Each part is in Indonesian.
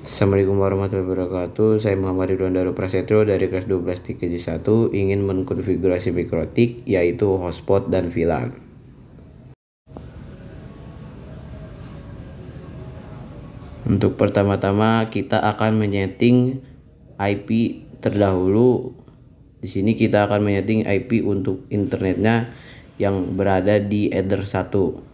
Assalamualaikum warahmatullahi wabarakatuh. Saya Muhammad Ridwan Daru Prasetyo dari kelas 12 TKJ1 ingin mengkonfigurasi mikrotik yaitu hotspot dan VLAN. Untuk pertama-tama kita akan menyeting IP terdahulu. Di sini kita akan menyeting IP untuk internetnya yang berada di header 1.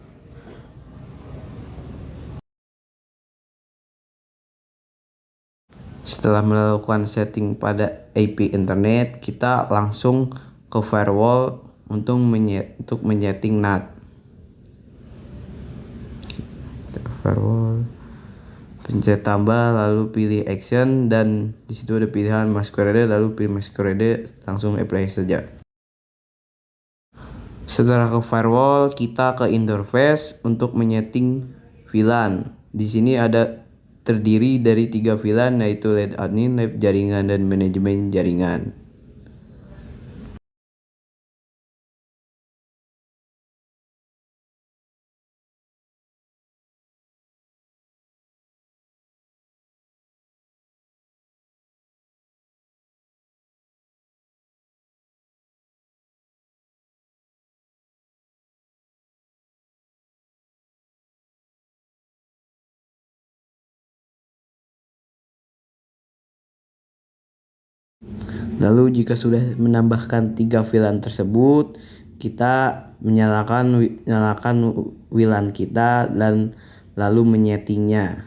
Setelah melakukan setting pada IP internet, kita langsung ke firewall untuk menyeting NAT. Firewall, pencet tambah, lalu pilih action, dan disitu ada pilihan masquerade, lalu pilih masquerade, langsung apply saja. Setelah ke firewall, kita ke interface untuk menyeting VLAN. Di sini ada terdiri dari 3 VLAN, yaitu lab admin, lab jaringan, dan manajemen jaringan. Lalu jika sudah menambahkan 3 VLAN tersebut, kita menyalakan WLAN kita dan lalu menyetingnya.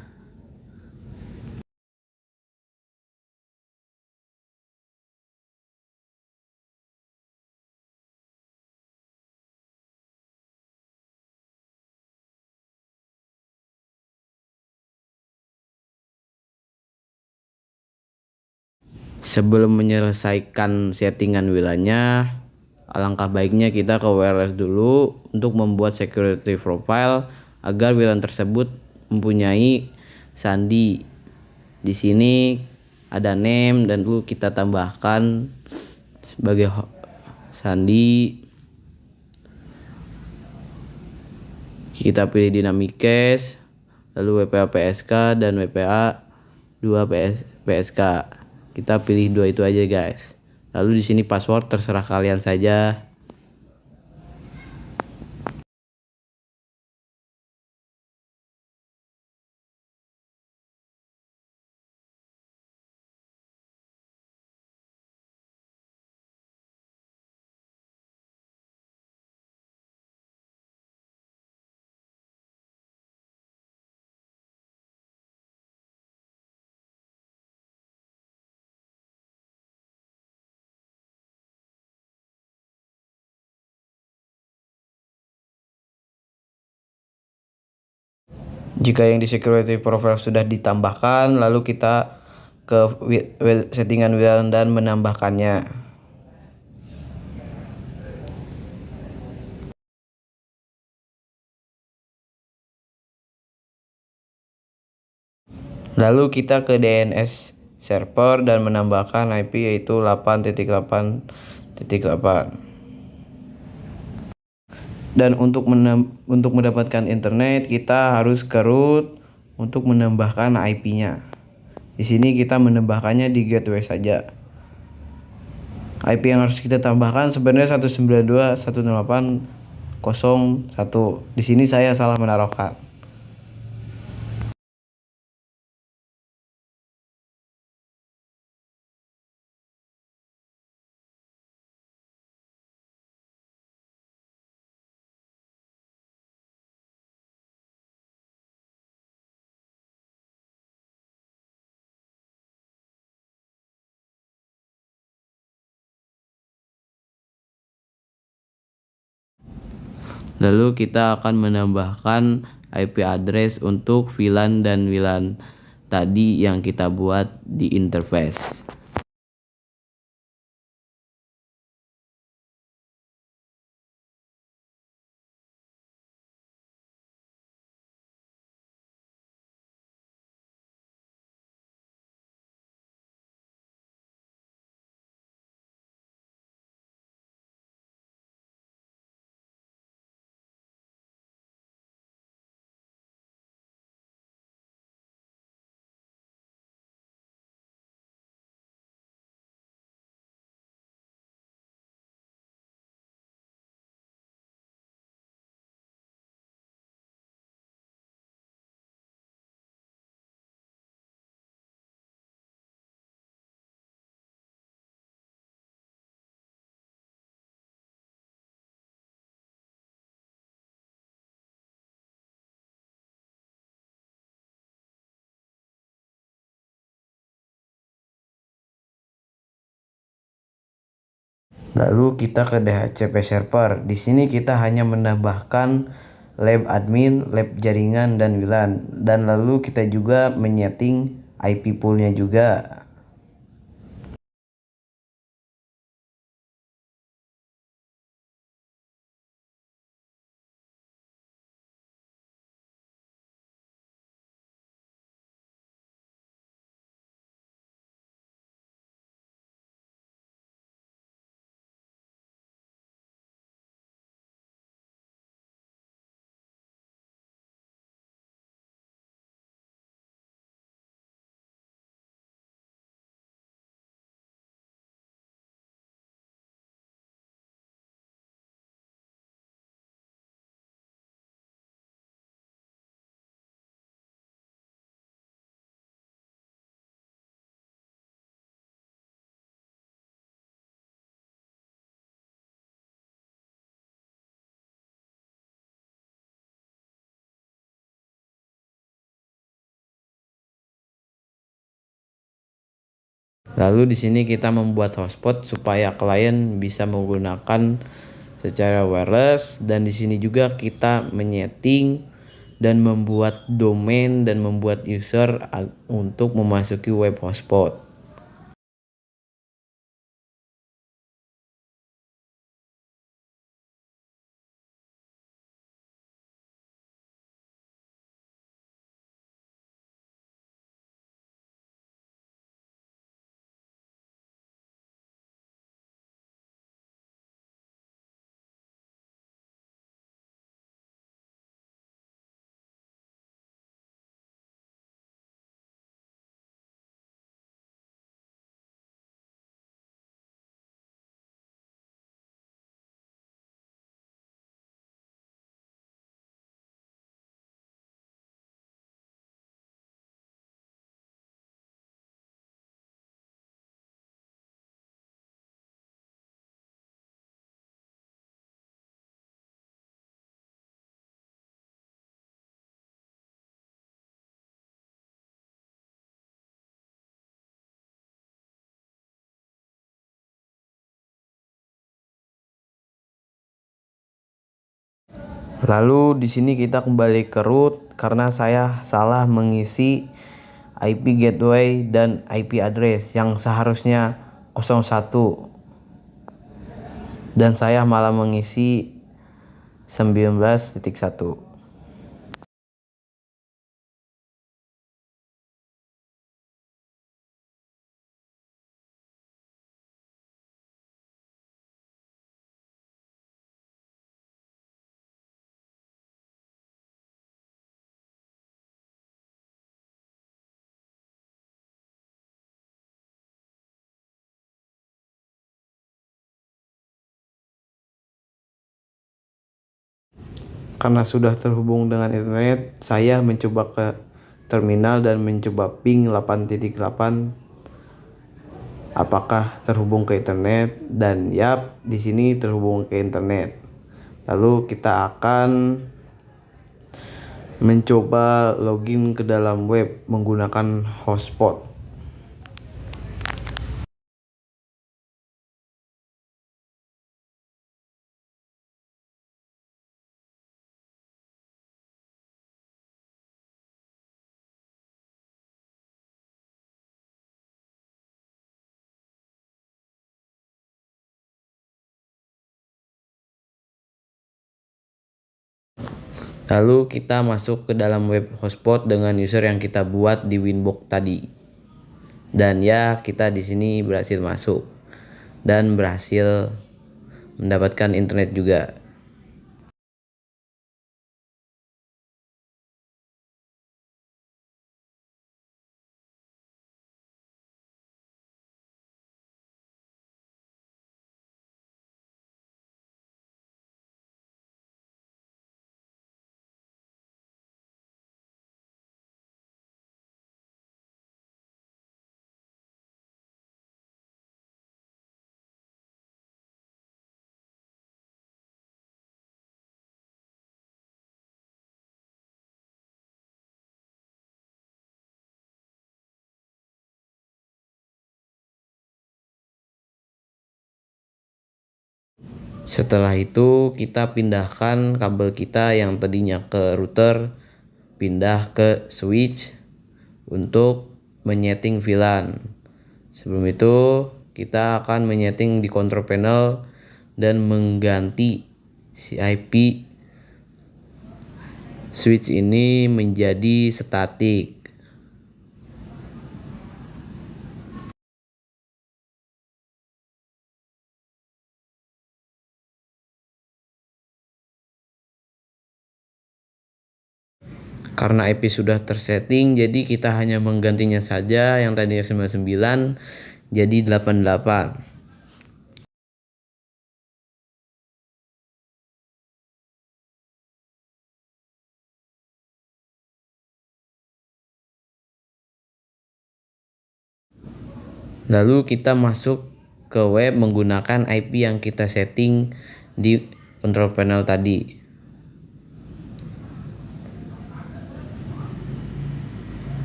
Sebelum menyelesaikan settingan WLAN-nya, alangkah baiknya kita ke wireless dulu untuk membuat security profile agar WLAN tersebut mempunyai sandi. Di sini ada name dan dulu kita tambahkan sebagai sandi. Kita pilih dynamic cache, lalu WPA PSK dan WPA 2 PSK. Kita pilih 2 itu aja, guys. Lalu di sini password terserah kalian saja. Jika yang di security profile sudah ditambahkan, lalu kita ke settingan WLAN dan menambahkannya. Lalu kita ke DNS server dan menambahkan IP yaitu 8.8.8. Dan untuk mendapatkan internet, kita harus ke root untuk menambahkan IP-nya. Di sini kita menambahkannya di gateway saja. IP yang harus kita tambahkan sebenarnya 192.168.0.1. Di sini saya salah menaruhkan. Lalu kita akan menambahkan IP address untuk VLAN dan WLAN tadi yang kita buat di interface. Lalu kita ke DHCP server. Di sini kita hanya menambahkan lab admin, lab jaringan dan WLAN, dan lalu kita juga menyeting IP poolnya juga. Lalu di sini kita membuat hotspot supaya klien bisa menggunakan secara wireless, dan di sini juga kita menyeting dan membuat domain dan membuat user untuk memasuki web hotspot. Lalu di sini kita kembali ke root karena saya salah mengisi IP gateway dan IP address yang seharusnya 01, dan saya malah mengisi 19.1. Karena sudah terhubung dengan internet, saya mencoba ke terminal dan mencoba ping 8.8 apakah terhubung ke internet, dan yap, di sini terhubung ke internet. Lalu kita akan mencoba login ke dalam web menggunakan hotspot. Lalu kita masuk ke dalam web hotspot dengan user yang kita buat di Winbox tadi. Dan ya, kita di sini berhasil masuk dan berhasil mendapatkan internet juga. Setelah itu kita pindahkan kabel kita yang tadinya ke router pindah ke switch untuk menyeting VLAN. Sebelum itu kita akan menyeting di control panel dan mengganti si IP switch ini menjadi statik. Karena IP sudah tersetting, jadi kita hanya menggantinya saja, yang tadinya 99 jadi 88. Lalu kita masuk ke web menggunakan IP yang kita setting di control panel tadi.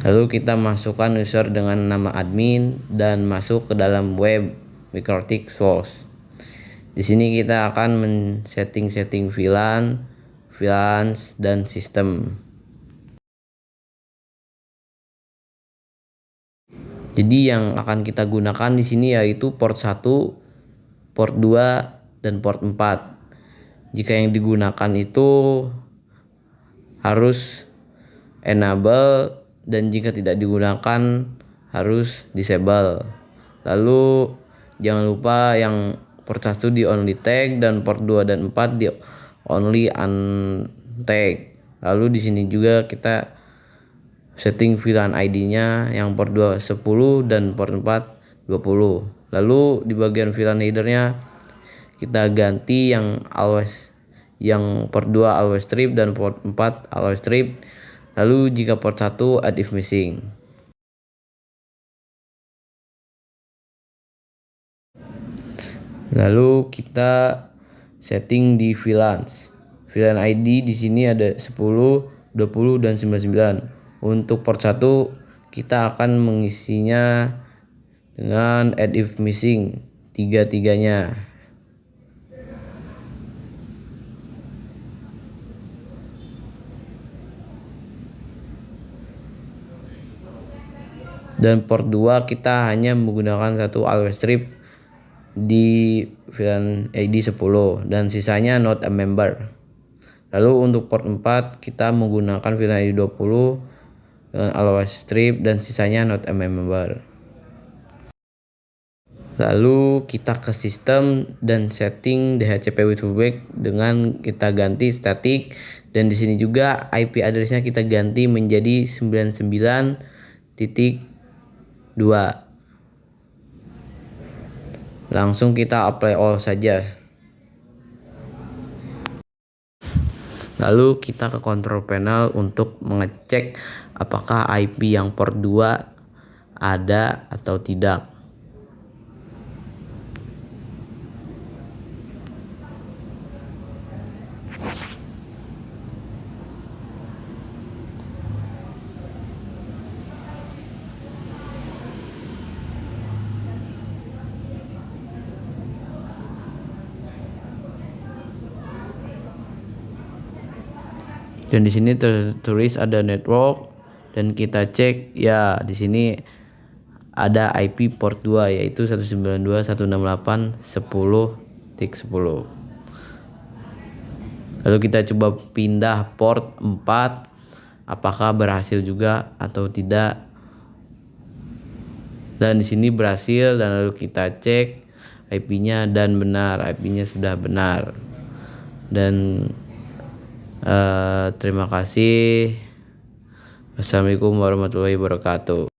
Lalu kita masukkan user dengan nama admin dan masuk ke dalam web MikroTik source. Di sini kita akan men-setting VLAN, VLANs dan sistem. Jadi yang akan kita gunakan di sini yaitu port 1, port 2 dan port 4. Jika yang digunakan itu harus enable dan jika tidak digunakan harus disable. Lalu jangan lupa yang port 1 di only tag dan port 2 dan 4 di only untag. Lalu di sini juga kita setting VLAN ID-nya yang port 2 10 dan port 4 20. Lalu di bagian VLAN header-nya kita ganti yang port 2 always strip dan port 4 always strip. Lalu jika port 1 add if missing. Lalu kita setting di VLANs. VLAN ID di sini ada 10, 20 dan 99. Untuk port 1 kita akan mengisinya dengan add if missing tiga-tiganya. Dan port 2 kita hanya menggunakan satu always strip di VLAN ID 10 dan sisanya not a member. Lalu untuk port 4 kita menggunakan VLAN ID 20 dengan always strip dan sisanya not a member. Lalu kita ke sistem dan setting DHCP with fullback dengan kita ganti static, dan di sini juga IP address-nya kita ganti menjadi 99.2. Langsung kita apply all saja. Lalu kita ke control panel untuk mengecek apakah IP yang port 2 ada atau tidak. Dan di sini tertulis ada network dan kita cek ya, di sini ada IP port 2 yaitu 192.168.10.10. Lalu kita coba pindah port 4 apakah berhasil juga atau tidak. Dan di sini berhasil, dan lalu kita cek IP-nya dan benar, IP-nya sudah benar. Dan terima kasih. Assalamualaikum warahmatullahi wabarakatuh.